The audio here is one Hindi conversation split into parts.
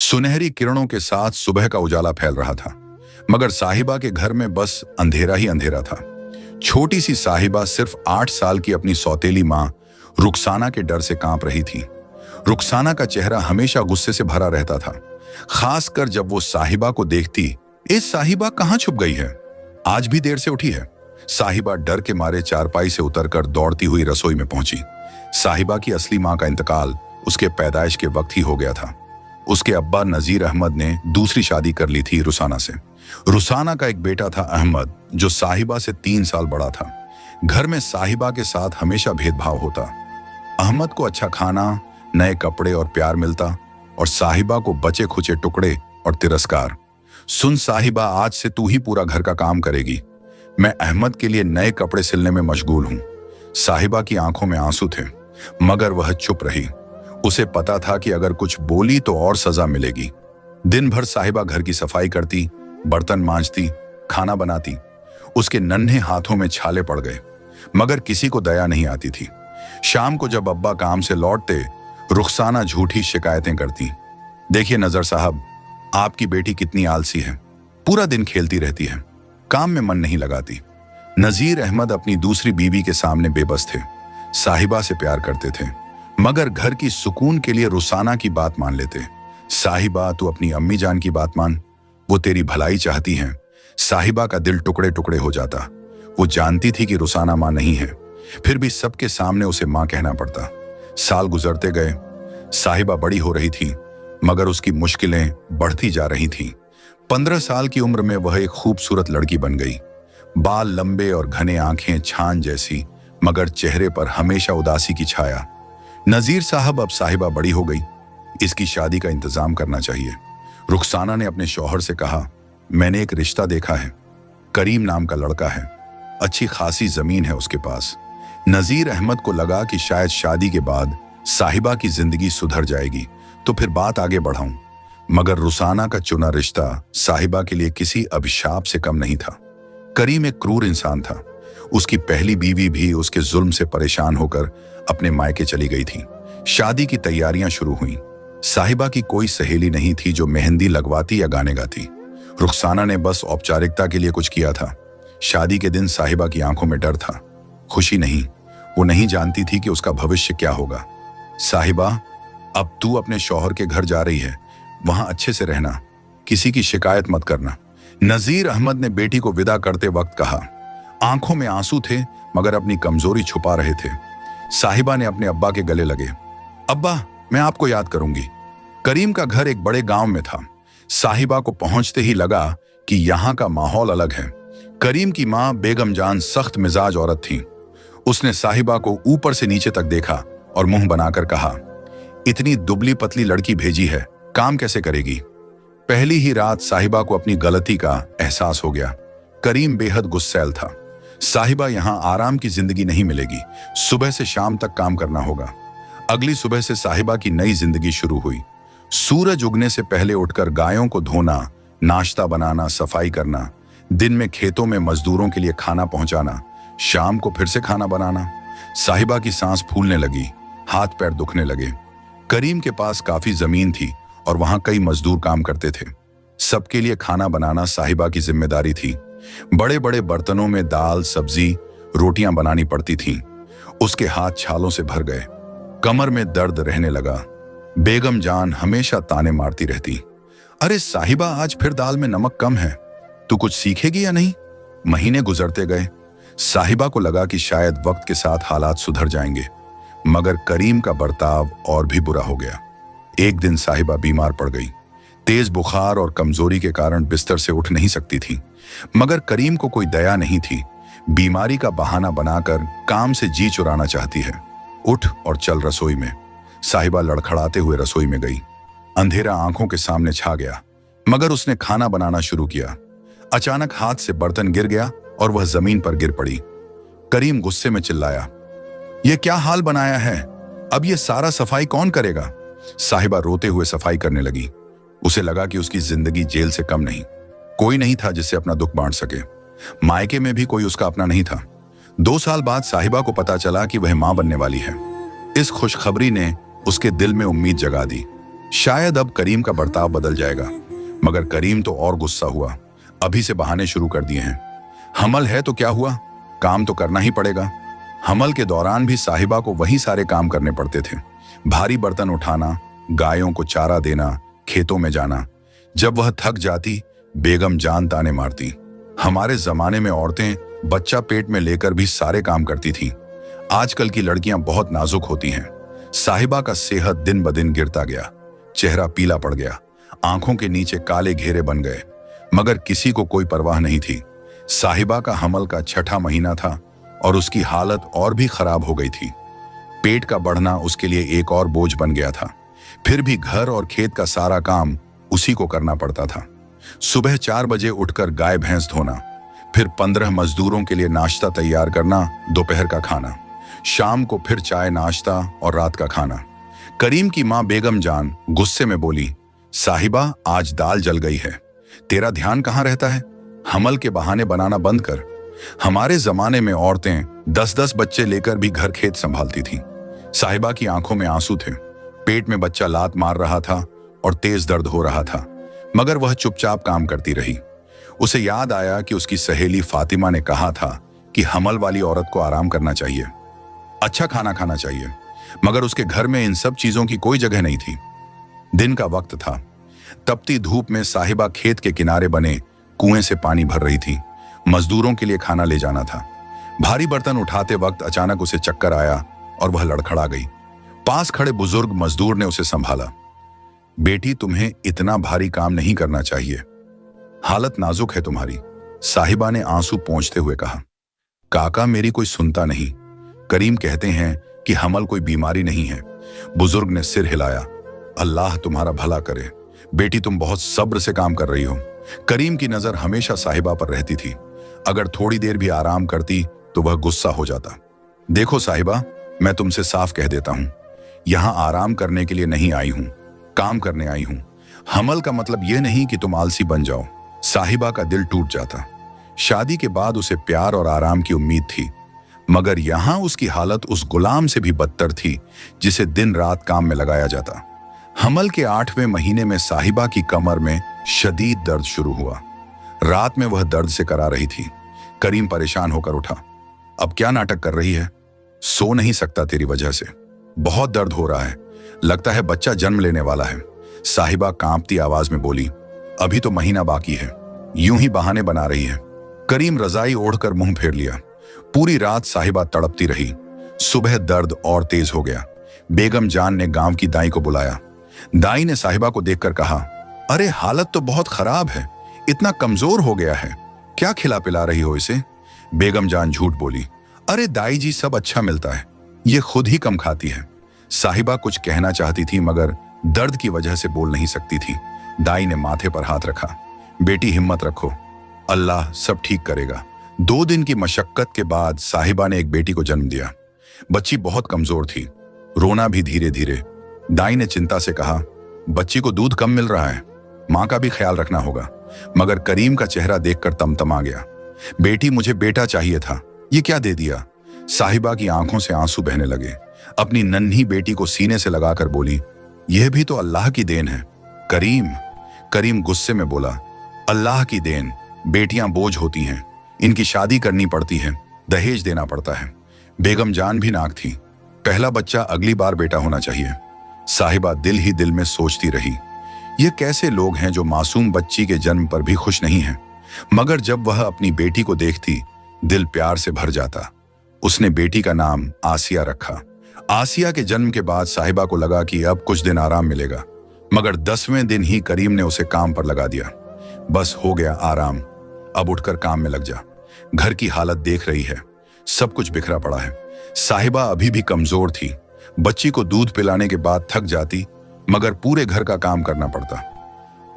सुनहरी किरणों के साथ सुबह का उजाला फैल रहा था, मगर साहिबा के घर में बस अंधेरा ही अंधेरा था। छोटी सी साहिबा सिर्फ 8 साल की अपनी सौतेली माँ रुखसाना के डर से कांप रही थी। रुखसाना का चेहरा हमेशा गुस्से से भरा रहता था, खासकर जब वो साहिबा को देखती। "ए साहिबा, कहाँ छुप गई है? आज भी देर से उठी है?" साहिबा डर के मारे चारपाई से उतरकर दौड़ती हुई रसोई में पहुंची। साहिबा की असली माँ का इंतकाल उसके पैदाइश के वक्त ही हो गया था। उसके अब्बा नजीर अहमद ने दूसरी शादी कर ली थी रुसाना से। रुसाना का एक बेटा था अहमद, जो साहिबा से 3 साल बड़ा था। घर में साहिबा के साथ हमेशा भेदभाव होता। अहमद को अच्छा खाना, नए कपड़े और प्यार मिलता, और साहिबा को बचे खुचे टुकड़े और तिरस्कार। "सुन साहिबा, आज से तू ही पूरा घर का काम करेगी। मैं अहमद के लिए नए कपड़े सिलने में मशगूल हूं।" साहिबा की आंखों में आंसू थे, मगर वह चुप रही। उसे पता था कि अगर कुछ बोली तो और सजा मिलेगी। दिन भर साहिबा घर की सफाई करती, बर्तन मांजती, खाना बनाती। उसके नन्हे हाथों में छाले पड़ गए, मगर किसी को दया नहीं आती थी। शाम को जब अब्बा काम से लौटते, रुखसाना झूठी शिकायतें करती। "देखिए नजर साहब, आपकी बेटी कितनी आलसी है। पूरा दिन खेलती रहती है, काम में मन नहीं लगाती।" नजीर अहमद अपनी दूसरी बीवी के सामने बेबस थे। साहिबा से प्यार करते थे, मगर घर की सुकून के लिए रुसाना की बात मान लेते। "साहिबा, तू अपनी अम्मी जान की बात मान, वो तेरी भलाई चाहती हैं।" साहिबा का दिल टुकड़े टुकड़े हो जाता। वो जानती थी कि रुसाना माँ नहीं है, फिर भी सबके सामने उसे माँ कहना पड़ता। साल गुजरते गए, साहिबा बड़ी हो रही थी, मगर उसकी मुश्किलें बढ़ती जा रही थीं। 15 साल की उम्र में वह एक खूबसूरत लड़की बन गई। बाल लंबे और घने, आंखें छान जैसी, मगर चेहरे पर हमेशा उदासी की छाया। "नजीर साहब, अब साहिबा बड़ी हो गई, इसकी शादी का इंतजाम करना चाहिए।" रुखसाना ने अपने शौहर से कहा। "मैंने एक रिश्ता देखा है, करीम नाम का लड़का है, अच्छी खासी जमीन है उसके पास।" नजीर अहमद को लगा कि शायद शादी के बाद साहिबा की जिंदगी सुधर जाएगी, तो फिर बात आगे बढ़ाऊं। मगर रुसाना का चुना रिश्ता साहिबा के लिए किसी अभिशाप से कम नहीं था। करीम एक क्रूर इंसान था। उसकी पहली बीवी भी उसके जुल्म से परेशान होकर अपने मायके चली गई थी। शादी की तैयारियां शुरू हुई। साहिबा की कोई सहेली नहीं थी जो मेहंदी लगवाती या गाने गाती। रुखसाना ने बस औपचारिकता के लिए कुछ किया था। शादी के दिन साहिबा की आंखों में डर था, खुशी नहीं। वो नहीं जानती थी कि उसका भविष्य क्या होगा। "साहिबा, अब तू अपने शौहर के घर जा रही है, वहां अच्छे से रहना, किसी की शिकायत मत करना।" नजीर अहमद ने बेटी को विदा करते वक्त कहा। आंखों में आंसू थे, मगर अपनी कमजोरी छुपा रहे थे। साहिबा ने अपने अब्बा के गले लगे। "अब्बा, मैं आपको याद करूंगी।" करीम का घर एक बड़े गांव में था। साहिबा को पहुंचते ही लगा कि यहाँ का माहौल अलग है। करीम की माँ बेगम जान सख्त मिजाज औरत थी। उसने साहिबा को ऊपर से नीचे तक देखा और मुंह बनाकर कहा, "इतनी दुबली पतली लड़की भेजी है, काम कैसे करेगी?" पहली ही रात साहिबा को अपनी गलती का एहसास हो गया। करीम बेहद गुस्सैल था। "साहिबा, यहाँ आराम की जिंदगी नहीं मिलेगी, सुबह से शाम तक काम करना होगा।" अगली सुबह से साहिबा की नई जिंदगी शुरू हुई। सूरज उगने से पहले उठकर गायों को धोना, नाश्ता बनाना, सफाई करना, दिन में खेतों में मजदूरों के लिए खाना पहुंचाना, शाम को फिर से खाना बनाना। साहिबा की सांस फूलने लगी, हाथ पैर दुखने लगे। करीम के पास काफी जमीन थी और वहां कई मजदूर काम करते थे। सबके लिए खाना बनाना साहिबा की जिम्मेदारी थी। बड़े बड़े बर्तनों में दाल, सब्जी, रोटियां बनानी पड़ती थीं। उसके हाथ छालों से भर गए, कमर में दर्द रहने लगा। बेगम जान हमेशा ताने मारती रहती। "अरे साहिबा, आज फिर दाल में नमक कम है, तू कुछ सीखेगी या नहीं?" महीने गुजरते गए। साहिबा को लगा कि शायद वक्त के साथ हालात सुधर जाएंगे, मगर करीम का बर्ताव और भी बुरा हो गया। एक दिन साहिबा बीमार पड़ गई। तेज बुखार और कमजोरी के कारण बिस्तर से उठ नहीं सकती थी, मगर करीम को कोई दया नहीं थी। बीमारी का बहाना बनाकर काम से जी चुराना चाहती है। "उठ और चल रसोई में।" साहिबा लड़खड़ाते हुए रसोई में गई। अंधेरा आंखों के सामने छा गया, मगर उसने खाना बनाना शुरू किया। अचानक हाथ से बर्तन गिर गया और वह जमीन पर गिर पड़ी। करीम गुस्से में चिल्लाया, "यह क्या हाल बनाया है? अब यह सारा सफाई कौन करेगा?" साहिबा रोते हुए सफाई करने लगी। उसे लगा कि उसकी जिंदगी जेल से कम नहीं। कोई नहीं था जिससे अपना दुख बांट सके। मायके में भी कोई उसका अपना नहीं था। 2 साल बाद साहिबा को पता चला कि वह मां बनने वाली है। इस खुशखबरी ने उसके दिल में उम्मीद जगा दी। शायद अब करीम का बर्ताव बदल जाएगा, मगर करीम तो और गुस्सा हुआ। अभी से बहाने शुरू कर दिए हैं। हमल है तो क्या हुआ, काम तो करना ही पड़ेगा। हमल के दौरान भी साहिबा को वही सारे काम करने पड़ते थे। भारी बर्तन उठाना, गायों को चारा देना, खेतों में जाना। जब वह थक जाती, बेगम जान ताने मारती। हमारे जमाने में औरतें बच्चा पेट में लेकर भी सारे काम करती थीं। आजकल की लड़कियां बहुत नाजुक होती हैं। साहिबा का सेहत दिन ब दिन गिरता गया। चेहरा पीला पड़ गया, आंखों के नीचे काले घेरे बन गए, मगर किसी को कोई परवाह नहीं थी। साहिबा का हमल का 6ठा महीना था और उसकी हालत और भी खराब हो गई थी। पेट का बढ़ना उसके लिए एक और बोझ बन गया था। फिर भी घर और खेत का सारा काम उसी को करना पड़ता था। सुबह 4 बजे उठकर गाय भैंस धोना, फिर 15 मजदूरों के लिए नाश्ता तैयार करना, दोपहर का खाना, शाम को फिर चाय नाश्ता और रात का खाना। करीम की मां बेगम जान गुस्से में बोली, साहिबा आज दाल जल गई है, तेरा ध्यान कहाँ रहता है? हमल के बहाने बनाना बंद कर। हमारे जमाने में औरतें 10-10 बच्चे लेकर भी घर खेत संभालती थीं। साहिबा की आंखों में आंसू थे। पेट में बच्चा लात मार रहा था और तेज दर्द हो रहा था, मगर वह चुपचाप काम करती रही। उसे याद आया कि उसकी सहेली फातिमा ने कहा था कि हमल वाली औरत को आराम करना चाहिए, अच्छा खाना खाना चाहिए, मगर उसके घर में इन सब चीजों की कोई जगह नहीं थी। दिन का वक्त था। तपती धूप में साहिबा खेत के किनारे बने कुएं से पानी भर रही थी। मजदूरों के लिए खाना ले जाना था। भारी बर्तन उठाते वक्त अचानक उसे चक्कर आया और वह लड़खड़ा गई। पास खड़े बुजुर्ग मजदूर ने उसे संभाला। बेटी, तुम्हें इतना भारी काम नहीं करना चाहिए, हालत नाजुक है तुम्हारी, साहिबा ने आंसू पोंछते हुए कहा। काका, मेरी कोई सुनता नहीं। करीम कहते हैं कि हमल कोई बीमारी नहीं है। बुजुर्ग ने सिर हिलाया। अल्लाह तुम्हारा भला करे बेटी, तुम बहुत सब्र से काम कर रही हो। करीम की नजर हमेशा साहिबा पर रहती थी। अगर थोड़ी देर भी आराम करती तो वह गुस्सा हो जाता। देखो साहिबा, मैं तुमसे साफ कह देता हूं, यहां आराम करने के लिए नहीं आई हूं, काम करने आई हूं। हमल का मतलब यह नहीं कि तुम आलसी बन जाओ। साहिबा का दिल टूट जाता। शादी के बाद उसे प्यार और आराम की उम्मीद थी, मगर यहां उसकी हालत उस गुलाम से भी बदतर थी जिसे दिन रात काम में लगाया जाता। हमल के 8वें महीने में साहिबा की कमर में शदीद दर्द शुरू हुआ। रात में वह दर्द से करा रही थी। करीम परेशान होकर उठा। अब क्या नाटक कर रही है? सो नहीं सकता तेरी वजह से, बहुत दर्द हो रहा है, लगता है बच्चा जन्म लेने वाला है। साहिबा कांपती आवाज में बोली, अभी तो महीना बाकी है। यूं ही बहाने बना रही है। करीम रजाई ओढ़कर मुंह फेर लिया। पूरी रात साहिबा तड़पती रही। सुबह दर्द और तेज हो गया। बेगम जान ने गांव की दाई को बुलाया। दाई ने साहिबा को देखकर कहा, अरे हालत तो बहुत खराब है, इतना कमजोर हो गया है, क्या खिला पिला रही हो इसे? बेगम जान झूठ बोली, अरे दाई जी सब अच्छा मिलता है, ये खुद ही कम खाती है। साहिबा कुछ कहना चाहती थी मगर दर्द की वजह से बोल नहीं सकती थी। दाई ने माथे पर हाथ रखा। बेटी हिम्मत रखो, अल्लाह सब ठीक करेगा। 2 दिन की मशक्कत के बाद साहिबा ने एक बेटी को जन्म दिया। बच्ची बहुत कमजोर थी, रोना भी धीरे धीरे। दाई ने चिंता से कहा, बच्ची को दूध कम मिल रहा है, मां का भी ख्याल रखना होगा। मगर करीम का चेहरा देखकर तमतमा गया। बेटी, मुझे बेटा चाहिए था, ये क्या दे दिया? साहिबा की आंखों से आंसू बहने लगे। अपनी नन्ही बेटी को सीने से लगाकर बोली, यह भी तो अल्लाह की देन है। करीम गुस्से में बोला, अल्लाह की देन? बेटियां बोझ होती हैं, इनकी शादी करनी पड़ती है, दहेज देना पड़ता है। बेगम जान भी नाक थी। पहला बच्चा अगली बार बेटा होना चाहिए। साहिबा दिल ही दिल में सोचती रही, ये कैसे लोग हैं जो मासूम बच्ची के जन्म पर भी खुश नहीं हैं। मगर जब वह अपनी बेटी को देखती, दिल प्यार से भर जाता। उसने बेटी का नाम आसिया रखा। आसिया के जन्म के बाद साहिबा को लगा कि अब कुछ दिन आराम मिलेगा, मगर 10वें दिन ही करीम ने उसे काम पर लगा दिया। बस हो गया आराम, अब उठकर काम में लग जा। घर की हालत देख रही है, सब कुछ बिखरा पड़ा है। साहिबा अभी भी कमजोर थी। बच्ची को दूध पिलाने के बाद थक जाती, मगर पूरे घर का काम करना पड़ता।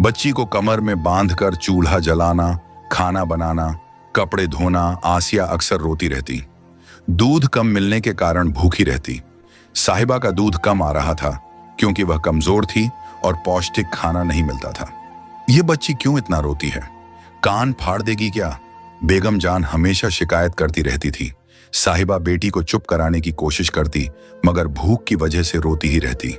बच्ची को कमर में बांधकर चूल्हा जलाना, खाना बनाना, कपड़े धोना। आसिया अक्सर रोती रहती। दूध कम मिलने के कारण भूखी रहती। साहिबा का दूध कम आ रहा था क्योंकि वह कमजोर थी और पौष्टिक खाना नहीं मिलता था। ये बच्ची क्यों इतना रोती है? कान फाड़ देगी क्या? बेगम जान हमेशा शिकायत करती रहती थी। साहिबा बेटी को चुप कराने की कोशिश करती, मगर भूख की वजह से रोती ही रहती।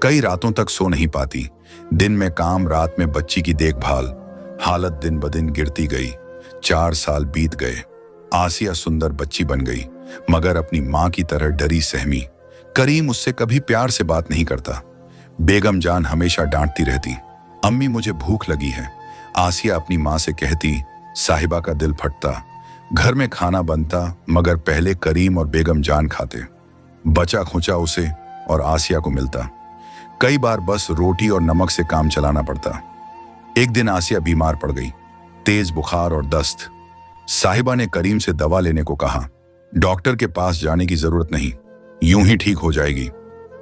कई रातों तक सो नहीं पाती। दिन में काम, रात में बच्ची की देखभाल। हालत दिन ब दिन गिरती गई। 4 साल बीत गए। आसिया सुंदर बच्ची बन गई, मगर अपनी मां की तरह डरी सहमी। करीम उससे कभी प्यार से बात नहीं करता। बेगम जान हमेशा डांटती रहती। अम्मी मुझे भूख लगी है, आसिया अपनी मां से कहती। साहिबा का दिल फटता। घर में खाना बनता, मगर पहले करीम और बेगम जान खाते। बचा खुचा उसे और आसिया को मिलता। कई बार बस रोटी और नमक से काम चलाना पड़ता। एक दिन आसिया बीमार पड़ गई, तेज बुखार और दस्त। साहिबा ने करीम से दवा लेने को कहा। डॉक्टर के पास जाने की जरूरत नहीं, यूं ही ठीक हो जाएगी।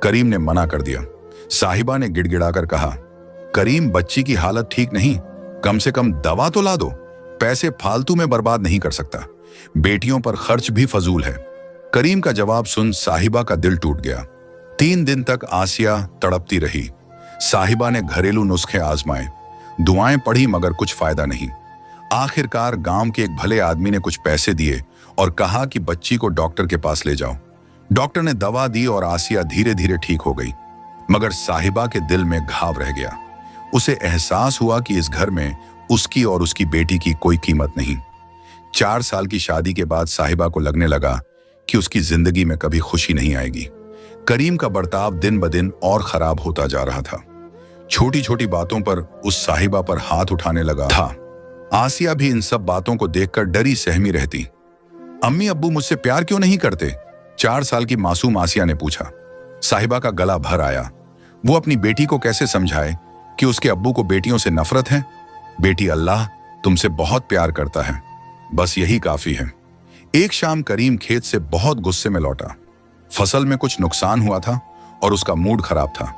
करीम ने मना कर दिया। साहिबा ने गिड़गिड़ाकर कहा, करीम बच्ची की हालत ठीक नहीं, कम से कम दवा तो ला दो। पैसे फालतू में बर्बाद नहीं कर सकता, बेटियों पर खर्च भी फजूल है। करीम का जवाब सुन साहिबा का दिल टूट गया। 3 दिन तक आसिया तड़पती रही। साहिबा ने घरेलू नुस्खे आजमाए, दुआएं पढ़ी, मगर कुछ फायदा नहीं। आखिरकार गांव के एक भले आदमी ने कुछ पैसे दिए और कहा कि बच्ची को डॉक्टर के पास ले जाओ। डॉक्टर ने दवा दी और आसिया धीरे धीरे ठीक हो गई, मगर साहिबा के दिल में घाव रह गया। उसे एहसास हुआ कि इस घर में उसकी और उसकी बेटी की कोई कीमत नहीं। 4 साल की शादी के बाद साहिबा को लगने लगा कि उसकी जिंदगी में कभी खुशी नहीं आएगी। करीम का बर्ताव दिन ब दिन और खराब होता जा रहा था। छोटी छोटी बातों पर उस साहिबा पर हाथ उठाने लगा था। आसिया भी इन सब बातों को देखकर डरी सहमी रहती। अम्मी अब्बू मुझसे प्यार क्यों नहीं करते? 4 साल की मासूम आसिया ने पूछा। साहिबा का गला भर आया। वो अपनी बेटी को कैसे समझाए कि उसके अब्बू को बेटियों से नफरत है? बेटी, अल्लाह तुमसे बहुत प्यार करता है, बस यही काफी है। एक शाम करीम खेत से बहुत गुस्से में लौटा। फसल में कुछ नुकसान हुआ था और उसका मूड खराब था।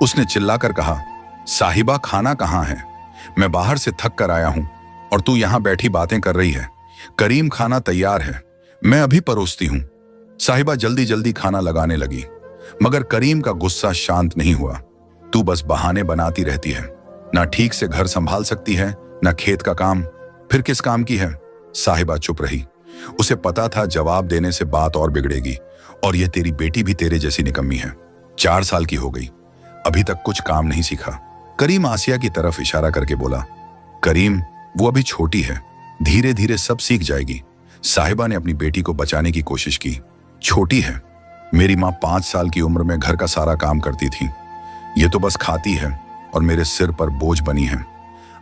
उसने चिल्लाकर कहा, साहिबा खाना कहाँ है? मैं बाहर से थक कर आया हूं और तू यहां बैठी बातें कर रही है। करीम, खाना तैयार है, मैं अभी परोसती हूं। साहिबा जल्दी जल्दी खाना लगाने लगी, मगर करीम का गुस्सा शांत नहीं हुआ। तू बस बहाने बनाती रहती है, ना ठीक से घर संभाल सकती है, ना खेत का काम, फिर किस काम की है? साहिबा चुप रही। उसे पता था जवाब देने से बात और बिगड़ेगी, और यह तेरी बेटी भी तेरे जैसी निकम्मी है। 4 साल की हो गई, अभी तक कुछ काम नहीं सीखा। करीम आसिया की तरफ इशारा करके बोला, करीम, वो अभी छोटी है, धीरे धीरे सब सीख जाएगी। साहिबा ने अपनी बेटी को बचाने की कोशिश की। छोटी है, मेरी माँ 5 साल की उम्र में घर का सारा काम करती थी, ये तो बस खाती है और मेरे सिर पर बोझ बनी है।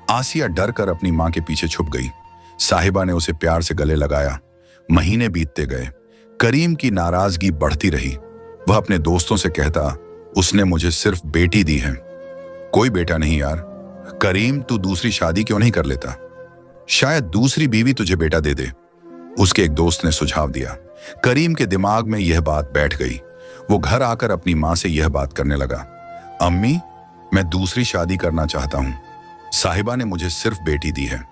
आसिया डर कर अपनी माँ के पीछे छुप गई। साहिबा ने उसे प्यार से गले लगाया। महीने बीतते गए। करीम की नाराजगी बढ़ती रही। वह अपने दोस्तों से कहता, उसने मुझे सिर्फ बेटी दी है। कोई बेटा नहीं यार। करीम, तू दूसरी शादी क्यों नहीं कर लेता? शायद दूसरी बीवी तुझे बेटा दे दे, उसके एक दोस्त ने सुझाव दिया। करीम के दिमाग में यह बात बैठ गई। वो घर आकर अपनी माँ से यह बात करने लगा, अम्मी, मैं दूसरी शादी करना चाहता हूं। साहिबा ने मुझे सिर्फ बेटी दी है,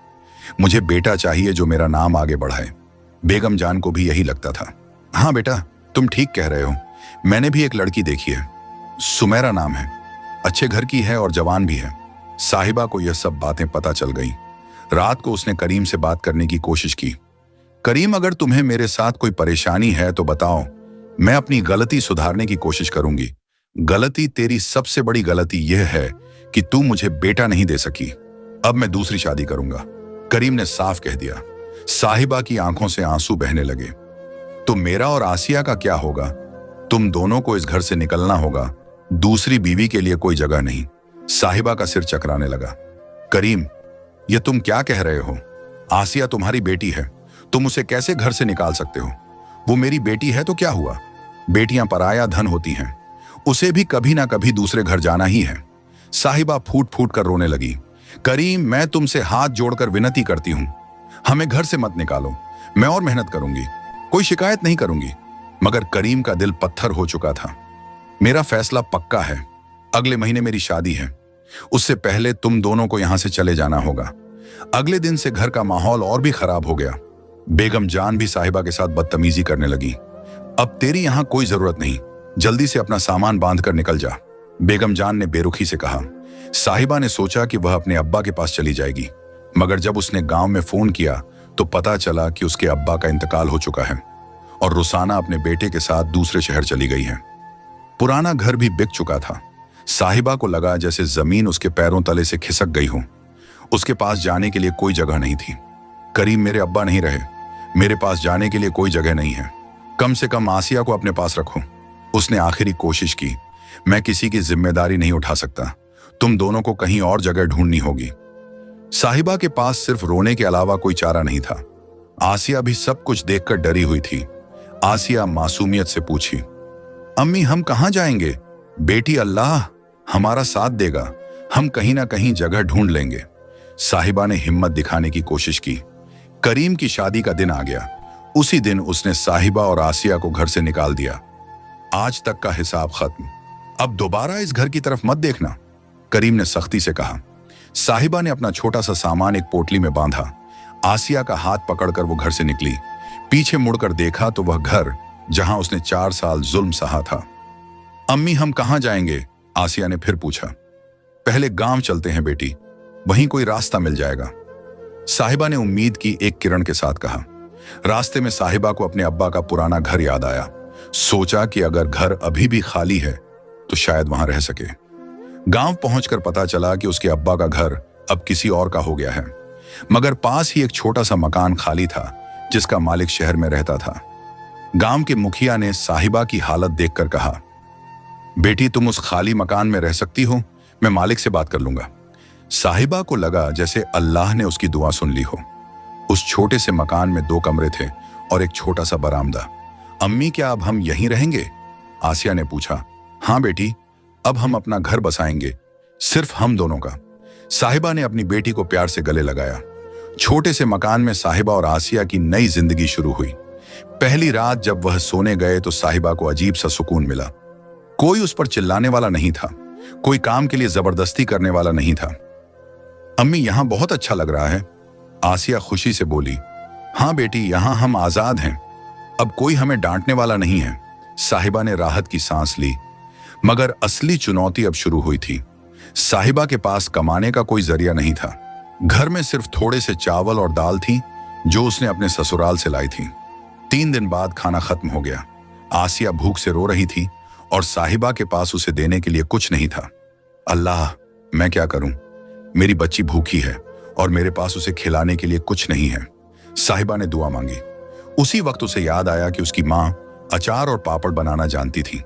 मुझे बेटा चाहिए जो मेरा नाम आगे बढ़ाए। बेगम जान को भी यही लगता था। हाँ बेटा, तुम ठीक कह रहे हो, मैंने भी एक लड़की देखी है, सुमेरा नाम है, अच्छे घर की है और जवान भी है। साहिबा को यह सब बातें पता चल गईं। रात को उसने करीम से बात करने की कोशिश की। करीम, अगर तुम्हें मेरे साथ कोई परेशानी है तो बताओ, मैं अपनी गलती सुधारने की कोशिश करूंगी। गलती, तेरी सबसे बड़ी गलती यह है कि तू मुझे बेटा नहीं दे सकी। अब मैं दूसरी शादी करूंगा, करीम ने साफ कह दिया। साहिबा की आंखों से आंसू बहने लगे। तो मेरा और आसिया का क्या होगा? तुम दोनों को इस घर से निकलना होगा, दूसरी बीवी के लिए कोई जगह नहीं। साहिबा का सिर चकराने लगा। करीम, यह तुम क्या कह रहे हो? आसिया तुम्हारी बेटी है, तुम उसे कैसे घर से निकाल सकते हो? वो मेरी बेटी है तो क्या हुआ? बेटियां पराया धन होती हैं, उसे भी कभी ना कभी दूसरे घर जाना ही है। साहिबा फूट फूट कर रोने लगी। करीम, मैं तुमसे हाथ जोड़कर विनती करती हूं, हमें घर से मत निकालो, मैं और मेहनत करूंगी, कोई शिकायत नहीं करूंगी। मगर करीम का दिल पत्थर हो चुका था। मेरा फैसला पक्का है, अगले महीने मेरी शादी है, उससे पहले तुम दोनों को यहां से चले जाना होगा। अगले दिन से घर का माहौल और भी खराब हो गया। बेगम जान भी साहिबा के साथ बदतमीजी करने लगी। अब तेरी यहां कोई जरूरत नहीं, जल्दी से अपना सामान बांध कर निकल जा, बेगम जान ने बेरुखी से कहा। साहिबा ने सोचा कि वह अपने अब्बा के पास चली जाएगी, मगर जब उसने गांव में फोन किया तो पता चला कि उसके अब्बा का इंतकाल हो चुका है और रुसाना अपने बेटे के साथ दूसरे शहर चली गई है। पुराना घर भी बिक चुका था। साहिबा को लगा जैसे जमीन उसके पैरों तले से खिसक गई हो। उसके पास जाने के लिए कोई जगह नहीं थी। करीम मेरे अब्बा नहीं रहे, मेरे पास जाने के लिए कोई जगह नहीं है। कम से कम आसिया को अपने पास रखो। उसने आखिरी कोशिश की। मैं किसी की जिम्मेदारी नहीं उठा सकता, तुम दोनों को कहीं और जगह ढूंढनी होगी। साहिबा के पास सिर्फ रोने के अलावा कोई चारा नहीं था। आसिया भी सब कुछ देखकर डरी हुई थी। आसिया मासूमियत से पूछी, अम्मी हम कहां जाएंगे? बेटी अल्लाह हमारा साथ देगा, हम कहीं ना कहीं जगह ढूंढ लेंगे। साहिबा ने हिम्मत दिखाने की कोशिश की। करीम की शादी का दिन आ गया। उसी दिन उसने साहिबा और आसिया को घर से निकाल दिया। आज तक का हिसाब खत्म, अब दोबारा इस घर की तरफ मत देखना, करीम ने सख्ती से कहा। साहिबा ने अपना छोटा सा सामान एक पोटली में बांधा। आसिया का हाथ पकड़कर वो घर से निकली। पीछे मुड़कर देखा तो वह घर जहां उसने 4 साल जुल्म सहा था। अम्मी हम कहां जाएंगे? आसिया ने फिर पूछा। पहले गांव चलते हैं बेटी, वहीं कोई रास्ता मिल जाएगा, साहिबा ने उम्मीद की एक किरण के साथ कहा। रास्ते में साहिबा को अपने अब्बा का पुराना घर याद आया। सोचा कि अगर घर अभी भी खाली है तो शायद वहां रह सके। गांव पहुंचकर पता चला कि उसके अब्बा का घर अब किसी और का हो गया है, मगर पास ही एक छोटा सा मकान खाली था जिसका मालिक शहर में रहता था। गांव के मुखिया ने साहिबा की हालत देखकर कहा, बेटी तुम उस खाली मकान में रह सकती हो, मैं मालिक से बात कर लूंगा। साहिबा को लगा जैसे अल्लाह ने उसकी दुआ सुन ली हो। उस छोटे से मकान में 2 कमरे थे और एक छोटा सा बरामदा। अम्मी क्या अब हम यहीं रहेंगे? आसिया ने पूछा। हाँ बेटी, अब हम अपना घर बसाएंगे, सिर्फ हम दोनों का। साहिबा ने अपनी बेटी को प्यार से गले लगाया। छोटे से मकान में साहिबा और आसिया की नई जिंदगी शुरू हुई। पहली रात जब वह सोने गए तो साहिबा को अजीब सा सुकून मिला। कोई उस पर चिल्लाने वाला नहीं था, कोई काम के लिए जबरदस्ती करने वाला नहीं था। अम्मी यहां बहुत अच्छा लग रहा है, आसिया खुशी से बोली। हाँ बेटी, यहां हम आजाद हैं, अब कोई हमें डांटने वाला नहीं है। साहिबा ने राहत की सांस ली। मगर असली चुनौती अब शुरू हुई थी। साहिबा के पास कमाने का कोई जरिया नहीं था। घर में सिर्फ थोड़े से चावल और दाल थी जो उसने अपने ससुराल से लाई थी। 3 दिन बाद खाना खत्म हो गया। आसिया भूख से रो रही थी और साहिबा के पास उसे देने के लिए कुछ नहीं था। अल्लाह, मैं क्या करूं? मेरी बच्ची भूखी है और मेरे पास उसे खिलाने के लिए कुछ नहीं है। साहिबा ने दुआ मांगी। उसी वक्त उसे याद आया कि उसकी माँ अचार और पापड़ बनाना जानती थी।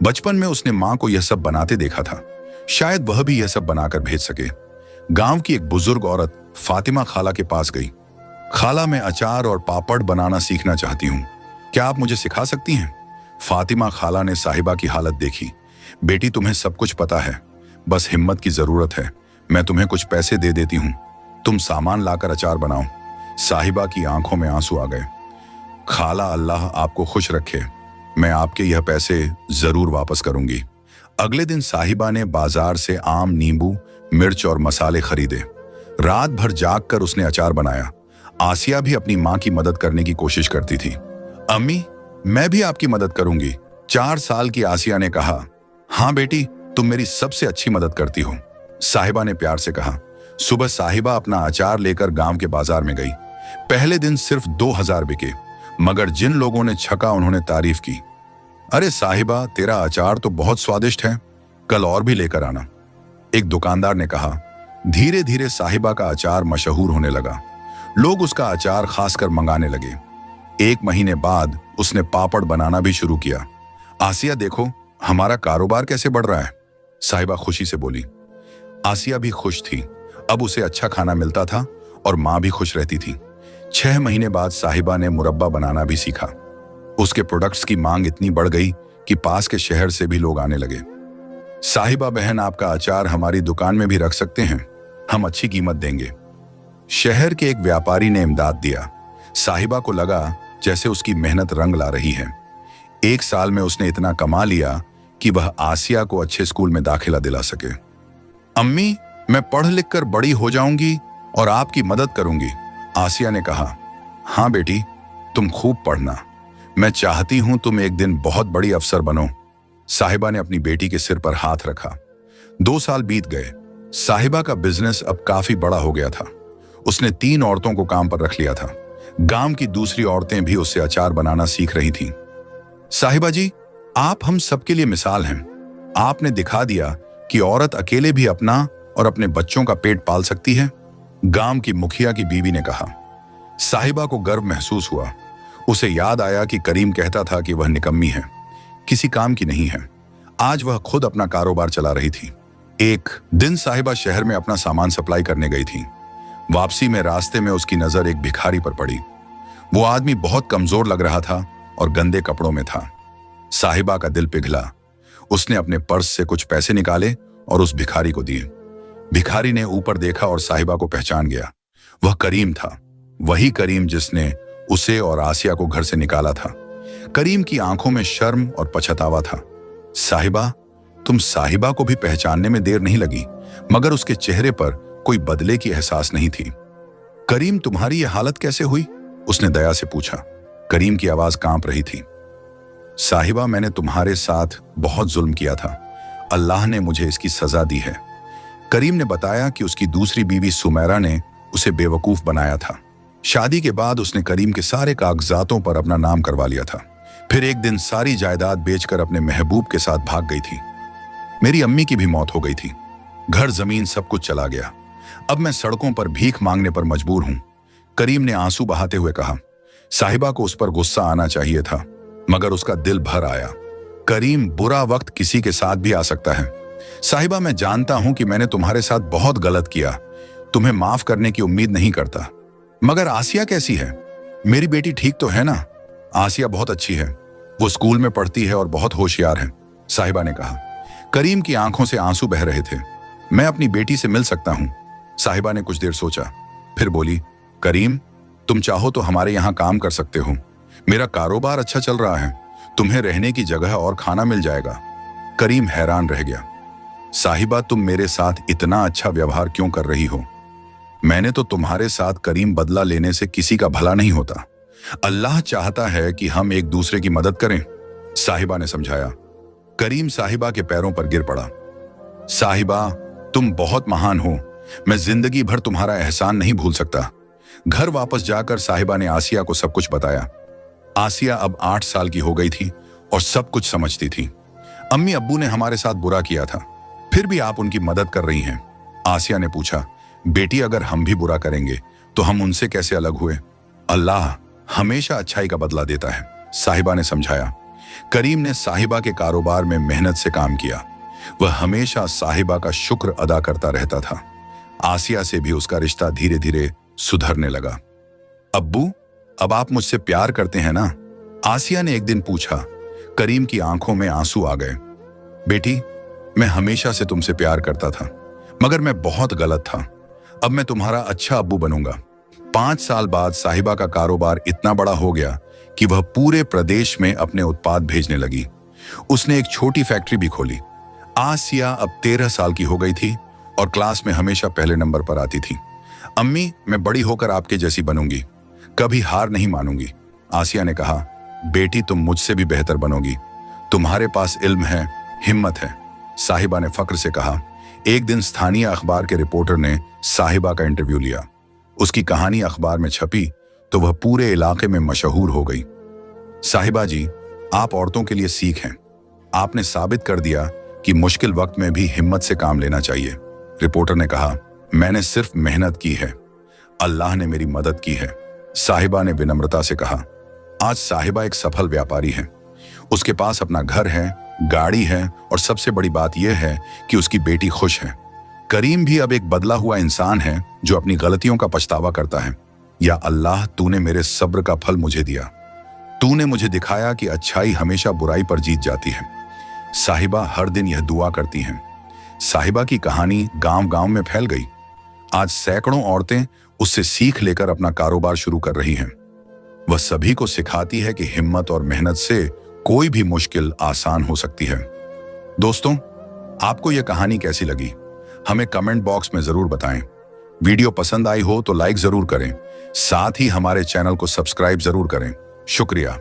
बचपन में उसने माँ को यह सब बनाते देखा था, शायद वह भी यह सब बनाकर भेज सके। गांव की एक बुजुर्ग औरत फातिमा खाला के पास गई। खाला, मैं अचार और पापड़ बनाना सीखना चाहती हूँ, क्या आप मुझे सिखा सकती हैं? फातिमा खाला ने साहिबा की हालत देखी। बेटी तुम्हें सब कुछ पता है, बस हिम्मत की जरूरत है, मैं तुम्हें कुछ पैसे दे देती हूँ, तुम सामान लाकर अचार बनाओ। साहिबा की आंखों में आंसू आ गए। खाला, अल्लाह आपको खुश रखे, मैं आपके यह पैसे जरूर वापस करूंगी। अगले दिन साहिबा ने बाजार से आम, नींबू, मिर्च और मसाले खरीदे। रात भर जागकर उसने अचार बनाया। आसिया भी अपनी माँ की मदद करने की कोशिश करती थी। अम्मी, मैं भी आपकी मदद करूंगी, 4 साल की आसिया ने कहा। हाँ बेटी, तुम मेरी सबसे अच्छी मदद करती हो, साहिबा ने प्यार से कहा। सुबह साहिबा अपना अचार लेकर गांव के बाजार में गई। पहले दिन सिर्फ 2000 बिके, मगर जिन लोगों ने छका उन्होंने तारीफ की। अरे साहिबा, तेरा अचार तो बहुत स्वादिष्ट है, कल और भी लेकर आना, एक दुकानदार ने कहा। धीरे धीरे साहिबा का अचार मशहूर होने लगा। लोग उसका अचार खासकर मंगाने लगे। 1 महीने बाद उसने पापड़ बनाना भी शुरू किया। आसिया देखो, हमारा कारोबार कैसे बढ़ रहा है, साहिबा खुशी से बोली। आसिया भी खुश थी, अब उसे अच्छा खाना मिलता था और माँ भी खुश रहती थी। 6 महीने बाद साहिबा ने मुरब्बा बनाना भी सीखा। उसके प्रोडक्ट्स की मांग इतनी बढ़ गई कि पास के शहर से भी लोग आने लगे। साहिबा बहन, आपका अचार हमारी दुकान में भी रख सकते हैं, हम अच्छी कीमत देंगे। शहर के एक व्यापारी ने इमदाद दिया। साहिबा को लगा जैसे उसकी मेहनत रंग ला रही है। 1 साल में उसने इतना कमा लिया कि वह आसिया को अच्छे स्कूल में दाखिला दिला सके। अम्मी, मैं पढ़ लिख कर बड़ी हो जाऊंगी और आपकी मदद करूंगी, आसिया ने कहा। हाँ बेटी, तुम खूब पढ़ना, मैं चाहती हूं तुम एक दिन बहुत बड़ी अफसर बनो। साहिबा ने अपनी बेटी के सिर पर हाथ रखा। 2 साल बीत गए। साहिबा का बिजनेस अब काफी बड़ा हो गया था। उसने 3 औरतों को काम पर रख लिया था। गांव की दूसरी औरतें भी उससे अचार बनाना सीख रही थीं। साहिबा जी, आप हम सबके लिए मिसाल हैं। आपने दिखा दिया कि औरत अकेले भी अपना और अपने बच्चों का पेट पाल सकती है? गांव की मुखिया की बीवी ने कहा। साहिबा को गर्व महसूस हुआ। उसे याद आया कि करीम कहता था कि वह निकम्मी है, किसी काम की नहीं है। आज वह खुद अपना कारोबार चला रही थी। एक दिन साहिबा शहर में अपना सामान सप्लाई करने गई थी। वापसी में रास्ते में उसकी नजर एक भिखारी पर पड़ी। वो आदमी बहुत कमजोर लग रहा था और गंदे कपड़ों में था। साहिबा का दिल पिघला। उसने अपने पर्स से कुछ पैसे निकाले और उस भिखारी को दिए। भिखारी ने ऊपर देखा और साहिबा को पहचान गया। वह करीम था, वही करीम जिसने उसे और आसिया को घर से निकाला था। करीम की आंखों में शर्म और पछतावा था। साहिबा, तुम साहिबा को भी पहचानने में देर नहीं लगी, मगर उसके चेहरे पर कोई बदले की एहसास नहीं थी। करीम, तुम्हारी यह हालत कैसे हुई? उसने दया से पूछा। करीम की आवाज कांप रही थी। साहिबा, मैंने तुम्हारे साथ बहुत जुल्म किया था। अल्लाह ने मुझे इसकी सजा दी है। करीम ने बताया कि उसकी दूसरी बीवी सुमैरा ने उसे बेवकूफ बनाया था। शादी के बाद उसने करीम के सारे कागजातों पर अपना नाम करवा लिया था। फिर एक दिन सारी जायदाद बेचकर अपने महबूब के साथ भाग गई थी। मेरी अम्मी की भी मौत हो गई थी। घर जमीन सब कुछ चला गया। अब मैं सड़कों पर भीख मांगने पर मजबूर हूं। करीम ने आंसू बहाते हुए कहा। साहिबा को उस पर गुस्सा आना चाहिए था, मगर उसका दिल भर आया। करीम, बुरा वक्त किसी के साथ भी आ सकता है। साहिबा, मैं जानता हूं कि मैंने तुम्हारे साथ बहुत गलत किया। तुम्हें माफ करने की उम्मीद नहीं करता। मगर आसिया कैसी है? मेरी बेटी ठीक तो है ना? आसिया बहुत अच्छी है। वो स्कूल में पढ़ती है और बहुत होशियार है, साहिबा ने कहा। करीम की आंखों से आंसू बह रहे थे। मैं अपनी बेटी से मिल सकता हूं। साहिबा ने कुछ देर सोचा, फिर बोली, करीम, तुम चाहो तो हमारे यहां काम कर सकते हो। मेरा कारोबार अच्छा चल रहा है। तुम्हें रहने की जगह और खाना मिल जाएगा। करीम हैरान रह गया। साहिबा, तुम मेरे साथ इतना अच्छा व्यवहार क्यों कर रही हो? मैंने तो तुम्हारे साथ करीम, बदला लेने से किसी का भला नहीं होता। अल्लाह चाहता है कि हम एक दूसरे की मदद करें, साहिबा ने समझाया। करीम साहिबा के पैरों पर गिर पड़ा। साहिबा, तुम बहुत महान हो। मैं जिंदगी भर तुम्हारा एहसान नहीं भूल सकता। घर वापस जाकर साहिबा ने आसिया को सब कुछ बताया। आसिया अब 8 साल की हो गई थी और सब कुछ समझती थी। अम्मी अब्बू ने हमारे साथ बुरा किया था, फिर भी आप उनकी मदद कर रही हैं। आसिया ने पूछा, बेटी, अगर हम भी बुरा करेंगे तो हम उनसे कैसे अलग हुए? अल्लाह हमेशा अच्छाई का बदला देता है, साहिबा ने समझाया। करीम ने साहिबा के कारोबार में मेहनत से काम किया। वह हमेशा साहिबा का शुक्र अदा करता रहता था। आसिया से भी उसका रिश्ता धीरे धीरे सुधरने लगा। अब्बू, अब आप मुझसे प्यार करते हैं ना? आसिया ने एक दिन पूछा। करीम की आंखों में आंसू आ गए। बेटी, मैं हमेशा से तुमसे प्यार करता था, मगर मैं बहुत गलत था। अब मैं तुम्हारा अच्छा अब्बू बनूंगा। 5 साल बाद साहिबा का कारोबार इतना बड़ा हो गया कि वह पूरे प्रदेश में अपने उत्पाद भेजने लगी। उसने एक छोटी फैक्ट्री भी खोली। आसिया अब 13 साल की हो गई थी और क्लास में हमेशा पहले नंबर पर आती थी। अम्मी, मैं बड़ी होकर आपके जैसी बनूंगी, कभी हार नहीं मानूंगी, आसिया ने कहा। बेटी, तुम मुझसे भी बेहतर बनोगी। तुम्हारे पास इल्म है, हिम्मत है, साहिबा ने फक्र से कहा। एक दिन स्थानीय अखबार के रिपोर्टर ने साहिबा का इंटरव्यू लिया। उसकी कहानी अखबार में छपी तो वह पूरे इलाके में मशहूर हो गई। साहिबा जी, आप औरतों के लिए सीख हैं। आपने साबित कर दिया कि मुश्किल वक्त में भी हिम्मत से काम लेना चाहिए, रिपोर्टर ने कहा। मैंने सिर्फ मेहनत की है, अल्लाह ने मेरी मदद की है, साहिबा ने विनम्रता से कहा। आज साहिबा एक सफल व्यापारी है। उसके पास अपना घर है, गाड़ी है और सबसे बड़ी बात यह है कि उसकी बेटी खुश है। करीम भी अब एक बदला हुआ इंसान है जो अपनी गलतियों का पछतावा करता है। या अल्लाह, तूने मेरे सब्र का फल मुझे दिया। तूने मुझे दिखाया कि अच्छाई हमेशा बुराई पर जीत जाती है। साहिबा हर दिन यह दुआ करती हैं। साहिबा की कहानी गांव-गांव में फैल गई। आज सैकड़ों औरतें उससे सीख लेकर अपना कारोबार शुरू कर रही हैं। वह सभी को सिखाती है कि हिम्मत और मेहनत से कोई भी मुश्किल आसान हो सकती है। दोस्तों, आपको यह कहानी कैसी लगी? हमें कमेंट बॉक्स में जरूर बताएं। वीडियो पसंद आई हो तो लाइक जरूर करें। साथ ही हमारे चैनल को सब्सक्राइब जरूर करें। शुक्रिया।